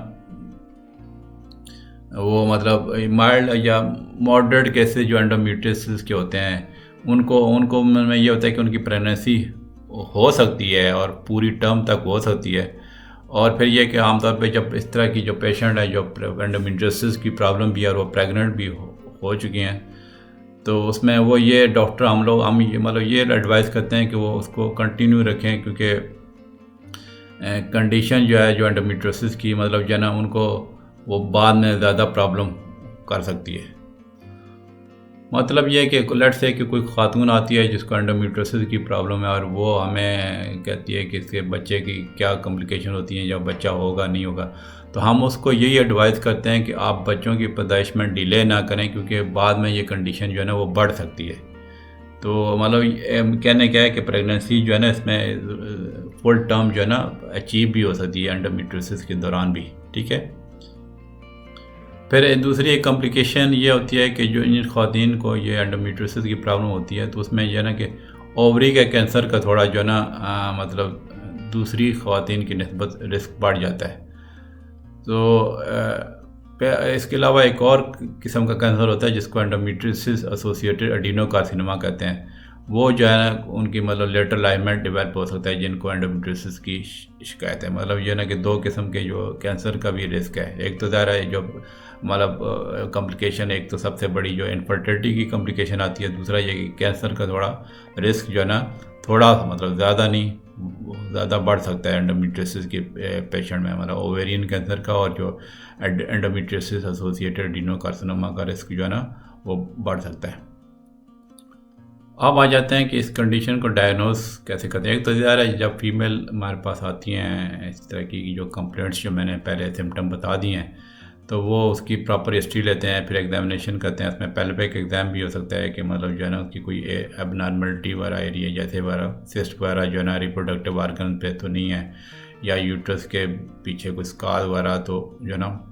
वो मतलब माइल्ड या मॉडरेट केसेस जो एंडोमेट्रियोसिस के होते हैं उनको उनको में ये होता है कि उनकी प्रेगनेंसी हो सकती है और पूरी टर्म तक हो सकती है। और फिर ये कि आमतौर पे जब इस तरह की जो पेशेंट है जो एंडोमेट्रियोसिस की प्रॉब्लम भी है और वो प्रेग्नेंट भी हो चुकी हैं, तो उसमें वो ये डॉक्टर हम मतलब ये एडवाइस करते हैं कि वो उसको कंटिन्यू रखें, क्योंकि कंडीशन जो है जो एंडोमेट्रियोसिस की मतलब जो है ना उनको वो बाद में ज़्यादा प्रॉब्लम कर सकती है। मतलब ये है कि लेट से कि कोई खातून आती है जिसको एंडोमेट्रियोसिस की प्रॉब्लम है और वो हमें कहती है कि इसके बच्चे की क्या कॉम्प्लिकेशन होती हैं या बच्चा होगा नहीं होगा, तो हम उसको यही एडवाइस करते हैं कि आप बच्चों की पैदाइश में डिले ना करें, क्योंकि बाद में ये कंडीशन जो है ना वो बढ़ सकती है। तो मतलब कहने क्या है कि प्रेगनेंसी जो है ना इसमें फुल टर्म जो है ना अचीव भी हो सकती है एंडोमेट्रियोसिस के दौरान भी। ठीक है। फिर दूसरी एक कॉम्प्लिकेशन ये होती है कि जो इन ख़वातीन को ये एंडोमेट्रियोसिस की प्रॉब्लम होती है तो उसमें जो है ना कि ओवरी के कैंसर का थोड़ा जो है ना मतलब दूसरी ख़वातीन की निस्बत रिस्क बढ़ जाता है। तो इसके अलावा एक और किस्म का कैंसर होता है जिसको एंडोमेट्रियोसिस एसोसिएटेड एडिनोकार्सिनोमा कहते हैं। वो जो है ना उनकी मतलब लेटर लाइफ में डेवलप हो सकता है जिनको एंडोमेट्रियोसिस की शिकायत है। मतलब ये ना कि दो किस्म के जो कैंसर का भी रिस्क है। एक तो ज़ाहिर है जो मतलब कॉम्प्लिकेशन, एक तो सबसे बड़ी जो इनफर्टिलिटी की कॉम्प्लिकेशन आती है, दूसरा ये कि कैंसर का थोड़ा रिस्क जो है ना थोड़ा मतलब ज़्यादा नहीं ज़्यादा बढ़ सकता है एंडोमेट्रियोसिस के पेशेंट में, मतलब ओवेरियन कैंसर का और जो एंडोमेट्रियोसिस एसोसिएटेड एडिनोकार्सिनोमा का रिस्क जो है ना वो बढ़ सकता है। अब आ जाते हैं कि इस कंडीशन को डायग्नोस कैसे करते हैं। एक तो ज़्यादा जब फीमेल हमारे पास आती हैं इस तरह की जो कंप्लेंट्स जो मैंने पहले सिम्टम बता दिए हैं, तो वो उसकी प्रॉपर हिस्ट्री लेते हैं, फिर एग्जामिनेशन करते हैं। उसमें पेल्विक एग्ज़ाम भी हो सकता है कि मतलब जो है ना उसकी कोई एबनॉर्मलिटी वगैरह एरिया जैसे वगैरह सिस्ट वगैरह जो है ना रिप्रोडक्टिव आर्गन पे तो नहीं है, या यूट्रस के पीछे कोई स्कार वगैरह तो जो है ना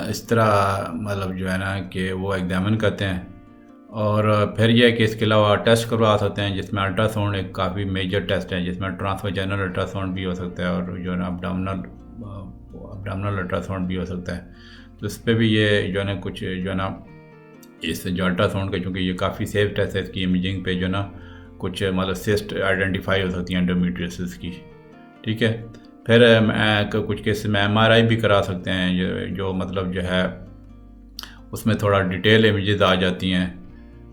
इस तरह मतलब जो है ना कि वो एग्जामिन करते हैं। और फिर यह है कि इसके अलावा टेस्ट करवा सकते हैं जिसमें अल्ट्रासाउंड एक काफ़ी मेजर टेस्ट है, जिसमें ट्रांसवाजाइनल अल्ट्रासाउंड भी हो सकता है और जो है ना अब्डामिनल अल्ट्रासाउंड भी हो सकता है। तो इस पर भी ये जो है ना कुछ जो है ना इस जो अल्ट्रासाउंड का, चूँकि ये काफ़ी सेफ टेस्ट है, इसकी इमेजिंग पे जो है ना कुछ मतलब सिस्ट आइडेंटिफाई हो सकती है एंडोमेट्रियोसिस की। ठीक है। फिर कुछ केस में MRI भी करा सकते हैं जो मतलब जो है उसमें थोड़ा डिटेल इमेजेस आ जाती हैं।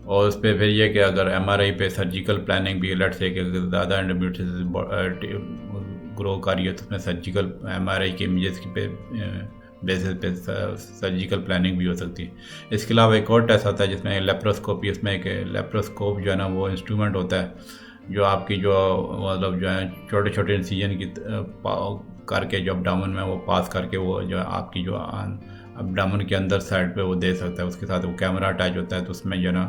और उस पर फिर ये कि अगर MRI पे सर्जिकल प्लानिंग भी अलर्ट से कि अगर ज़्यादा एंडोमेट्रियोसिस ग्रो कर रही है तो उसमें सर्जिकल MRI के इमेजेस पे बेसिस पे सर्जिकल प्लानिंग भी हो सकती है। इसके अलावा एक और टेस्ट आता है जिसमें लेप्रोस्कोपी, इसमें एक लेप्रोस्कोप जो है ना वो इंस्ट्रूमेंट होता है जो आपकी जो मतलब जो है छोटे छोटे इंसिजन की करके जो अब्डामन में वो पास करके वो जो आपकी जो अब्डामन के अंदर साइड पे वो दे सकता है। उसके साथ वो कैमरा अटैच होता है तो उसमें जो ना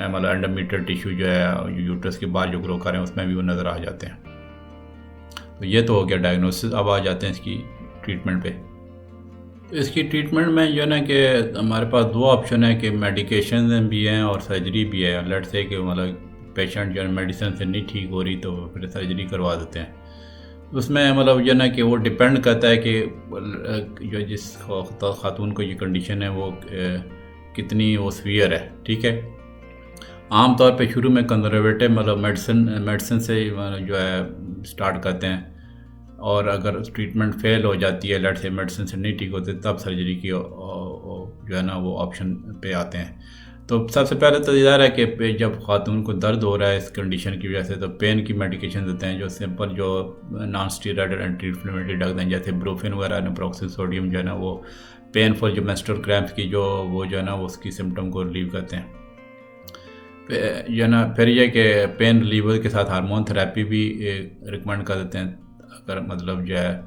मतलब एंडोमेट्रियल टिश्यू जो है यूट्रस के बाहर जो ग्रो कर रहे हैं उसमें भी वो नज़र आ जाते हैं। तो ये तो हो गया डायग्नोसिस। अब आ जाते हैं इसकी ट्रीटमेंट पे। इसकी ट्रीटमेंट में जो है ना कि हमारे पास दो ऑप्शन है कि मेडिकेशन भी हैं और सर्जरी भी है। लेट से कि मतलब पेशेंट जो है मेडिसिन से नहीं ठीक हो रही तो फिर सर्जरी करवा देते हैं। उसमें मतलब जो ना कि वो डिपेंड करता है कि जो जिस खातून को ये कंडीशन है वो कितनी वो सीवियर है। ठीक है। आम तौर पे शुरू में कंजर्वेटिव मतलब मेडिसिन से जो है स्टार्ट करते हैं, और अगर ट्रीटमेंट फेल हो जाती है, लेट से मेडिसिन से नहीं ठीक होते, तब सर्जरी की जो है ना वो ऑप्शन पे आते हैं। तो सबसे पहले तो ज़ाहिर है कि जब खातून को दर्द हो रहा है इस कंडीशन की वजह से तो पेन की मेडिकेशन देते हैं, जो सिंपल जो non steroidal anti inflammatory drugs हैं जैसे ब्रोफिन वगैरह, नेप्रोक्सिल सोडियम जो है ना वो पेनफुल जो मेंस्ट्रुअल क्रैम्प्स की जो वो जो है ना उसकी सिम्टम को रिलीव करते हैं जो है ना। फिर यह कि पेन रिलीवर के साथ हार्मोन थेरेपी भी रिकमेंड कर देते हैं अगर मतलब जो है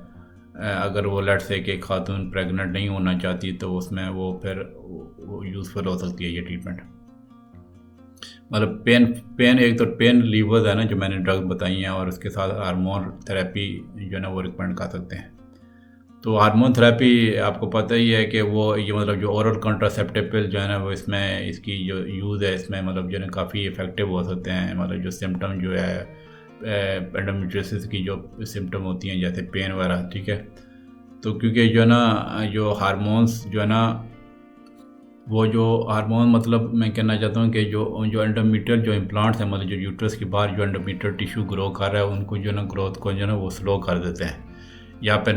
अगर वो लेट से कि खातून प्रेग्नेंट नहीं होना चाहती तो उसमें वो फिर वो यूज़फुल हो सकती है ये ट्रीटमेंट। मतलब पेन एक तो पेन रिलीवर्स है ना जो मैंने ड्रग्स बताई हैं, और उसके साथ हार्मोन थेरेपी जो है ना वो रिकमेंड कर सकते हैं। तो हार्मोन थेरेपी आपको पता ही है कि वो ये मतलब जो ओरल कॉन्ट्रासेप्टिव पिल जो है ना वो इसमें इसकी जो यूज़ है इसमें मतलब जो है ना काफ़ी इफ़ेक्टिव हो सकते हैं। मतलब जो सिम्टम जो है एंडोमेट्रियोसिस की जो सिम्टम होती हैं जैसे पेन वगैरह, ठीक है। तो क्योंकि जो है ना जो हार्मोन्स जो है ना वो जो हार्मोन मतलब मैं कहना चाहता हूँ कि जो जो एंडोमेट्रियल जो इम्प्लांट्स हैं मतलब जो यूट्रस के बाहर जो एंडोमेट्रियल टिश्यू ग्रो कर रहा है उनको जो है ना ग्रोथ को जो है ना वो स्लो कर देते हैं, या फिर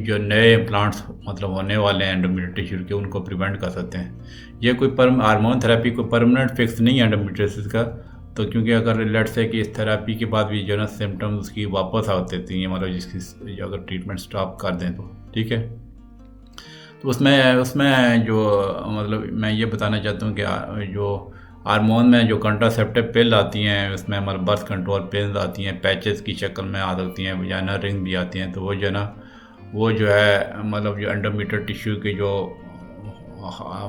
जो नए इम्प्लांट्स मतलब होने वाले हैं एंडोमेट्रियल टिश्यू के उनको प्रिवेंट कर सकते हैं। ये कोई हार्मोन थेरेपी कोई परमानेंट फिक्स नहीं है एंडोमेट्रियोसिस का। तो क्योंकि अगर लेट से कि इस थेरेपी के बाद भी जो है ना सिम्टम्स उसकी वापस आ देती हैं मतलब जिसकी अगर ट्रीटमेंट स्टॉप कर दें तो, ठीक है। तो उसमें उसमें जो मतलब मैं ये बताना चाहता हूँ कि जो हार्मोन में जो कंट्रासेप्टिव पिल आती हैं उसमें मतलब बर्थ कंट्रोल पिल्स आती हैं, पैचेस की शक्ल में आ सकती हैं, वजाइना रिंग भी आती हैं। तो वो जो है ना वो जो है मतलब जो एंडोमेट्रियल टिश्यू की जो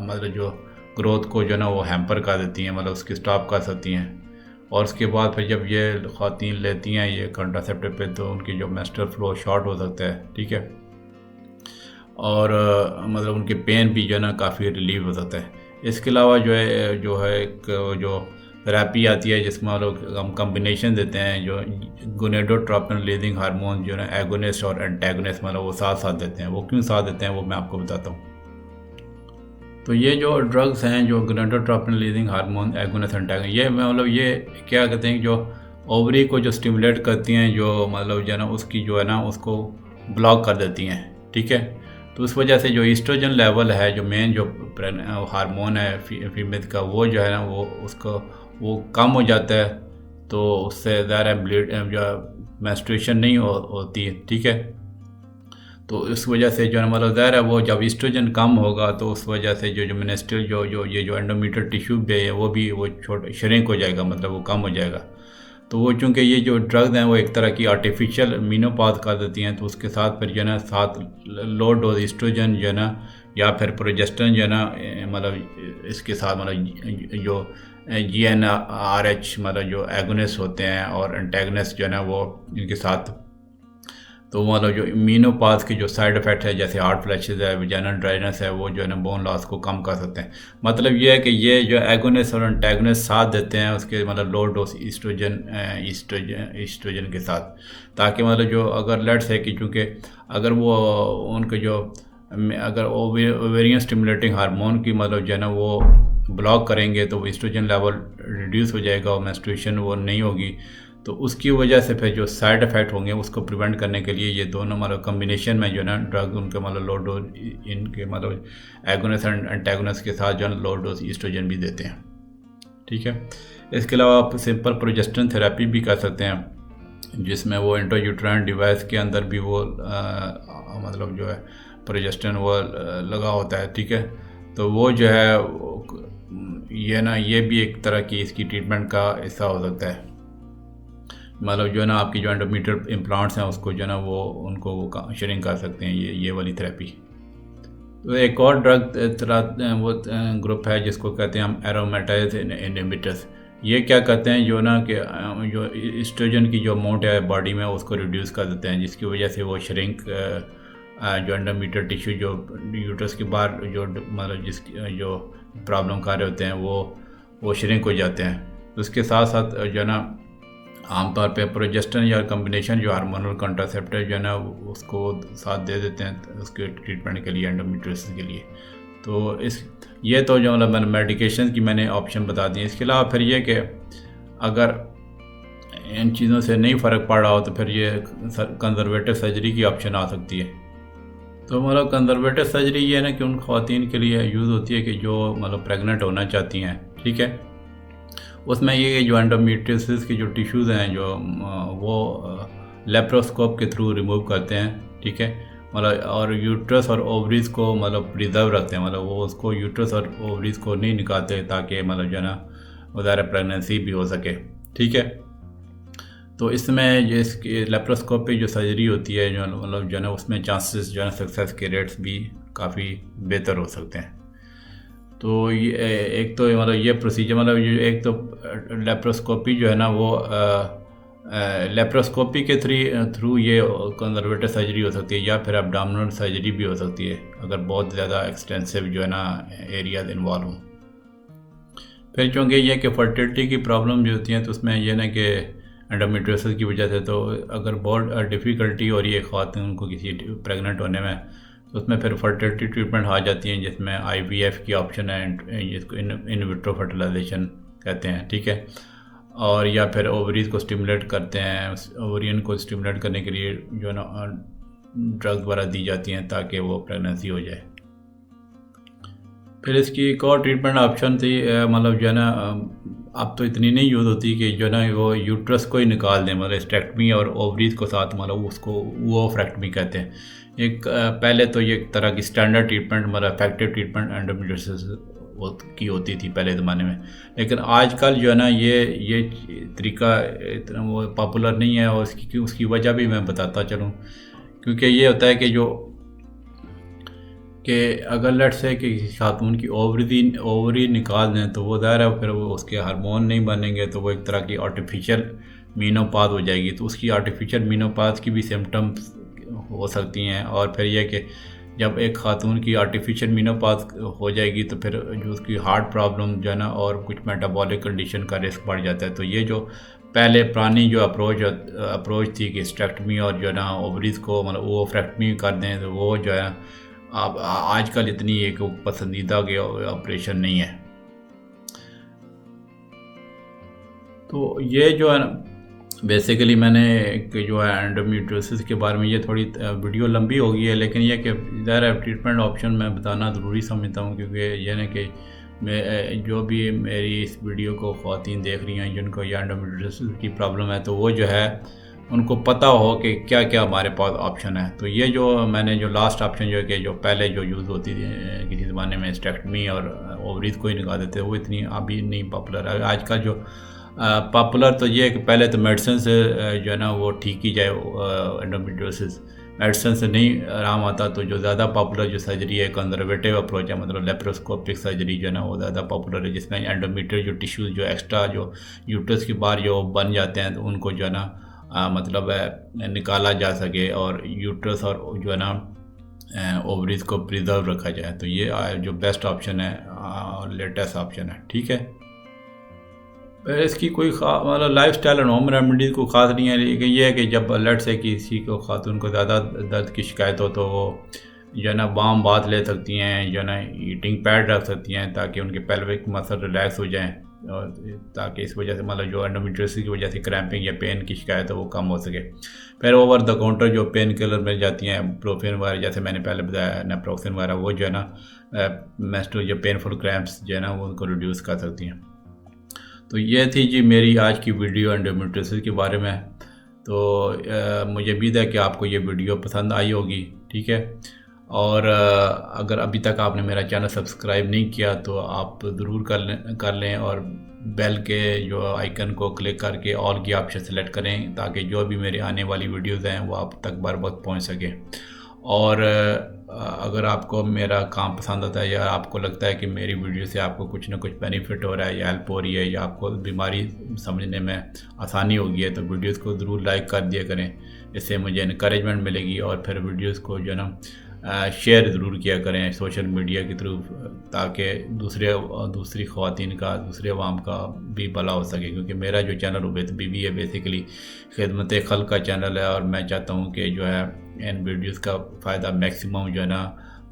मतलब जो ग्रोथ को जो है ना वो हैम्पर कर देती हैं, मतलब उसकी स्टॉप कर सकती हैं। और उसके बाद फिर जब ये ख़वातीन लेती हैं ये कंट्रासेप्टिव पिल तो उनकी जो मेंस्ट्रुअल फ्लो शॉर्ट हो सकता है, ठीक है। और मतलब उनके पेन भी जो है ना काफ़ी रिलीव हो सकता है। इसके अलावा जो है एक जो थेरेपी आती है जिसमें मतलब हम कम्बिनेशन देते हैं जो गोनेडोट्रोपिन रिलीजिंग हार्मोन जो है ना एगोनिस्ट और एंटेगोनिस्ट मतलब वो साथ साथ देते हैं। वो क्यों साथ देते हैं वो मैं आपको बताता हूँ। तो ये जो ड्रग्स हैं जो gonadotropin releasing hormone agonist antagonist ये मतलब ये क्या कहते हैं जो ओवरी को जो स्टिमुलेट करती हैं जो मतलब जो है ना उसकी जो है ना उसको ब्लॉक कर देती हैं, ठीक है। तो उस वजह से जो ईस्ट्रोजन लेवल है जो मेन जो हार्मोन है फीमेल का वो जो है ना वो उसको वो कम हो जाता है। तो उससे ज़्यादा ब्लीड जो मेंस्ट्रुएशन नहीं होती है, ठीक है। तो इस वजह से जो है मतलब ज़ाहिर है वो जब ईस्ट्रोजन कम होगा तो उस वजह से जो मिनिस्ट्रियल जो ये जो एंडोमेट्रियल टिश्यू भी है वो भी वो श्रिंक हो जाएगा, मतलब वो कम हो जाएगा। तो वो चूँकि ये जो ड्रग्स हैं वो एक तरह की आर्टिफिशियल मीनोपॉज कर देती हैं तो उसके साथ फिर जो है ना साथ लो डोज ईस्ट्रोजन जो है ना या फिर प्रोजेस्टेरोन जो है ना मतलब इसके साथ मतलब जो GnRH मतलब जो एगोनिस्ट होते हैं और एंटेगोनिस्ट जो है ना वो इनके साथ तो मतलब जो इम्यूनोपैथ की जो साइड इफ़ेक्ट है जैसे हार्ट फ्लैशेस है, वजाइनल ड्राइनेस है, वो जो है ना बोन लॉस को कम कर सकते हैं। मतलब ये है कि ये जो एगोनिस्ट और एंटेगोनिस्ट साथ देते हैं उसके मतलब लो डोज ईस्ट्रोजन के साथ, ताकि मतलब जो अगर लेट्स है कि चूँकि अगर वो उनके जो अगर ओवेरियन स्टिमुलेटिंग हार्मोन की मतलब जो है ना वो ब्लॉक करेंगे तो वो ईस्ट्रोजन लेवल रिड्यूस हो जाएगा और मेंस्ट्रुएशन वो नहीं होगी। तो उसकी वजह से फिर जो साइड इफ़ेक्ट होंगे उसको प्रिवेंट करने के लिए ये दोनों मतलब कम्बिनेशन में जो है ना ड्रग उनके मतलब लो डोज इनके मतलब एगोनिस्ट एंड एंटेगोनिस्ट के साथ जो है लो डोज ईस्ट्रोजन भी देते हैं, ठीक है। इसके अलावा आप सिंपल प्रोजेस्टेरोन थेरेपी भी कर सकते हैं जिसमें वो इंट्रायूट्राइन डिवाइस के अंदर भी वो मतलब जो है प्रोजेस्टेरोन वो लगा होता है, ठीक है। तो वो जो है ये ना ये भी एक तरह की इसकी ट्रीटमेंट का हिस्सा हो सकता है। मतलब जो है ना आपकी जो एंडोमेट्रियल इम्प्लांट्स हैं उसको जो है ना वो उनको वो श्रिंक कर सकते हैं ये वाली थेरेपी। तो एक और ड्रग तरह वो ग्रुप है जिसको कहते हैं हम एरोमेटाइज इनहिबिटर्स। ये क्या करते हैं जो ना कि जो ईस्ट्रोजन की जो अमाउंट है बॉडी में उसको रिड्यूस कर देते हैं, जिसकी वजह से वो श्रिंक जो एंडोमेट्रियल टिश्यू जो यूट्रस के बाहर जो मतलब जिसकी जो प्रॉब्लम कर रहे होते हैं वो श्रिंक हो जाते हैं। तो उसके साथ साथ जो है ना आमतौर पे प्रोजेस्टेरोन या कम्बिनेशन जो हार्मोनल कंट्रासेप्टिव जो है ना उसको साथ दे देते हैं उसके ट्रीटमेंट के लिए एंडोमेट्रियोसिस के लिए। तो ये तो जो मतलब मेडिकेशन की मैंने ऑप्शन बता दी। इसके अलावा फिर ये कि अगर इन चीज़ों से नहीं फ़र्क पड़ रहा हो तो फिर ये कंजर्वेटिव सर्जरी की ऑप्शन आ सकती है। तो मतलब कंजर्वेटिव सर्जरी ये है ना कि उन ख़वातीन के लिए यूज़ होती है कि जो मतलब प्रेग्नेंट होना चाहती हैं, ठीक है। उसमें ये जो एंडोमेट्रियोसिस की जो टिश्यूज़ हैं जो वो लेप्रोस्कोप के थ्रू रिमूव करते हैं, ठीक है। मतलब और यूट्रस और ओवरीज़ को मतलब प्रिजर्व रखते हैं, मतलब वो उसको यूट्रस और ओवरीज़ को नहीं निकालते ताकि मतलब जो है ना ज़्यादा प्रेगनेंसी भी हो सके, ठीक है। तो इसमें जो इसकी लेप्रोस्कोपी जो सर्जरी होती है जो मतलब जो है ना उसमें चांसेस जो है ना सक्सेस के रेट्स भी काफ़ी बेहतर हो सकते हैं। तो ये एक तो मतलब ये प्रोसीजर मतलब एक तो लेप्रोस्कोपी जो है ना वो लेप्रोस्कोपी के थ्रू ये कंजर्वेटिव सर्जरी हो सकती है या फिर एब्डोमिनल सर्जरी भी हो सकती है अगर बहुत ज़्यादा एक्सटेंसिव जो है ना एरियाज इन्वॉल्व हों। फिर चूँकि ये कि फर्टिलिटी की प्रॉब्लम जो होती हैं तो उसमें यह ना कि एंडोमेट्रियोसिस की वजह से। तो अगर बहुत डिफ़िकल्टी हो रही है ख़वातीन को किसी प्रेग्नेंट होने में, तो उसमें फिर फर्टिलिटी ट्रीटमेंट आ जाती हैं, जिसमें IVF की ऑप्शन है, जिसको इन विट्रो फर्टिलाइजेशन कहते हैं, ठीक है। और या फिर ओवरीज को स्टिमुलेट करते हैं, ओवरियन को स्टिमुलेट करने के लिए जो है ना ड्रग्स वगैरह दी जाती हैं ताकि वो प्रेगनेंसी हो जाए। फिर इसकी एक और ट्रीटमेंट ऑप्शन थी, मतलब जो है ना अब तो इतनी नहीं यूज़ होती कि जो है ना वो यूट्रस को ही निकाल दें, मतलब स्टेक्टमी और ओवरीज को साथ, मतलब उसको वो फ्रैक्टमी कहते हैं। एक पहले तो ये एक तरह की स्टैंडर्ड ट्रीटमेंट, मतलब इफेक्टिव ट्रीटमेंट एंडोमेट्रियोसिस की होती थी पहले ज़माने में। लेकिन आजकल जो है ना ये तरीका इतना वो पॉपुलर नहीं है, और उसकी वजह भी मैं बताता चलूँ। क्योंकि ये होता है कि अगर लेट्स से कि किसी खातून की ओवरी निकाल दें, तो वो ज़ाहिर है फिर वो उसके हार्मोन नहीं बनेंगे, तो वो एक तरह की आर्टिफिशियल मीनोपॉज हो जाएगी। तो उसकी आर्टिफिशियल मीनोपॉज की भी सिम्टम्स हो सकती हैं। और फिर यह कि जब एक खातून की आर्टिफिशियल मीनोपॉज हो जाएगी, तो फिर जो उसकी हार्ट प्रॉब्लम जो है ना और कुछ मेटाबॉलिक कंडीशन का रिस्क बढ़ जाता है। तो ये जो पहले पुरानी जो अप्रोच थी कि स्टेक्टमी और जो है ना ओवरीज को मतलब वो फ्रैक्टमी कर दें, तो वो जो है अब आजकल इतनी एक पसंदीदा के ऑपरेशन नहीं है। तो ये जो है ना बेसिकली मैंने एक जो है एंडोमेट्रियोसिस के बारे में, ये थोड़ी वीडियो लंबी हो गई है, लेकिन यह कि ज़ाहिर है ट्रीटमेंट ऑप्शन मैं बताना ज़रूरी समझता हूँ। क्योंकि यह ना कि मैं जो भी मेरी इस वीडियो को ख़वातीन देख रही हैं जिनको ये एंडोमेट्रियोसिस की प्रॉब्लम है, तो वो जो है उनको पता हो कि क्या क्या हमारे पास ऑप्शन है। तो ये जो मैंने जो लास्ट ऑप्शन जो है कि जो पहले जो यूज़ होती थी किसी ज़माने में स्टेक्टमी और ओवरीज को ही निकाल देते, वो इतनी अभी नहीं पॉपुलर है। आजकल जो पॉपुलर तो ये है कि पहले तो मेडिसिन से जो है ना वो ठीक की जाए एंडोमेट्रियोसिस। मेडिसिन से नहीं आराम आता तो जो ज़्यादा पॉपुलर जो सर्जरी है कंजर्वेटिव अप्रोच है, मतलब लेप्रोस्कोपिक सर्जरी जो है ना वो ज़्यादा पॉपुलर है, जिसमें एंडोमेट्रियल जो टिश्यूज़ जो एक्स्ट्रा जो यूट्रस के बाहर जो बन जाते हैं, तो उनको जो है ना मतलब निकाला जा सके और यूट्रस और जो है ना ओवरीज को प्रिजर्व रखा जाए। तो ये जो बेस्ट ऑप्शन है और लेटेस्ट ऑप्शन है, ठीक है। इसकी कोई मतलब लाइफ स्टाइल और होम रेमेडीज़ को ख़ास नहीं है, लेकिन ये है कि जब अलर्ट से किसी को खातून को ज़्यादा दर्द की शिकायत हो, तो वो जो है ना वार्म बाथ ले सकती हैं, जो है ना हीटिंग पैड रख सकती हैं ताकि उनके पेल्विक मसल रिलैक्स हो जाएं, और ताकि इस वजह से मतलब जो एंडोमेट्रियोसिस की वजह से क्रैम्पिंग या पेन की शिकायत है वो कम हो सके। फिर ओवर द काउंटर जो पेन किलर मिल जाती हैं, प्रोफेन वगैरह, जैसे मैंने पहले बताया नेप्रोक्सिन वगैरह, वो जो है ना मेंस्ट्रुअल जो पेनफुल क्रैम्प्स जो है ना वो उनको रिड्यूस कर सकती हैं। तो ये थी जी मेरी आज की वीडियो एंडोमेट्रियोसिस के बारे में। तो मुझे उम्मीद है कि आपको ये वीडियो पसंद आई होगी, ठीक है। और अगर अभी तक आपने मेरा चैनल सब्सक्राइब नहीं किया तो आप ज़रूर कर लें और बेल के जो आइकन को क्लिक करके ऑल की ऑप्शन सेलेक्ट करें, ताकि जो भी मेरे आने वाली वीडियोज़ हैं वो आप तक बर वक्त पहुँच सके। और अगर आपको मेरा काम पसंद आता है या आपको लगता है कि मेरी वीडियो से आपको कुछ ना कुछ बेनिफिट हो रहा है या हेल्प हो रही है या आपको बीमारी समझने में आसानी होगी है, तो वीडियोस को ज़रूर लाइक कर दिया करें। इससे मुझे इनकरेजमेंट मिलेगी। और फिर वीडियोस को जो ना शेयर ज़रूर किया करें सोशल मीडिया के थ्रू, ताकि दूसरी ख़वातीन का, दूसरे अवाम का भी भला हो सके। क्योंकि मेरा जो चैनल उबैद बीबी है बेसिकली खिदमत खल्क का चैनल है, और मैं चाहता हूँ कि जो है इन वीडियोस का फ़ायदा मैक्सिमम जो है ना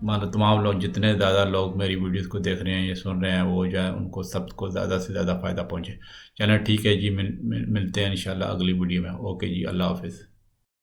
मतलब तमाम लोग, जितने ज़्यादा लोग मेरी वीडियोस को देख रहे हैं या सुन रहे हैं, वो जो है उनको सबको ज़्यादा से ज़्यादा फ़ायदा पहुँचे। चलें ठीक है जी, मिलते हैं इंशाल्लाह अगली वीडियो में। ओके जी, अल्लाह हाफ़िज़।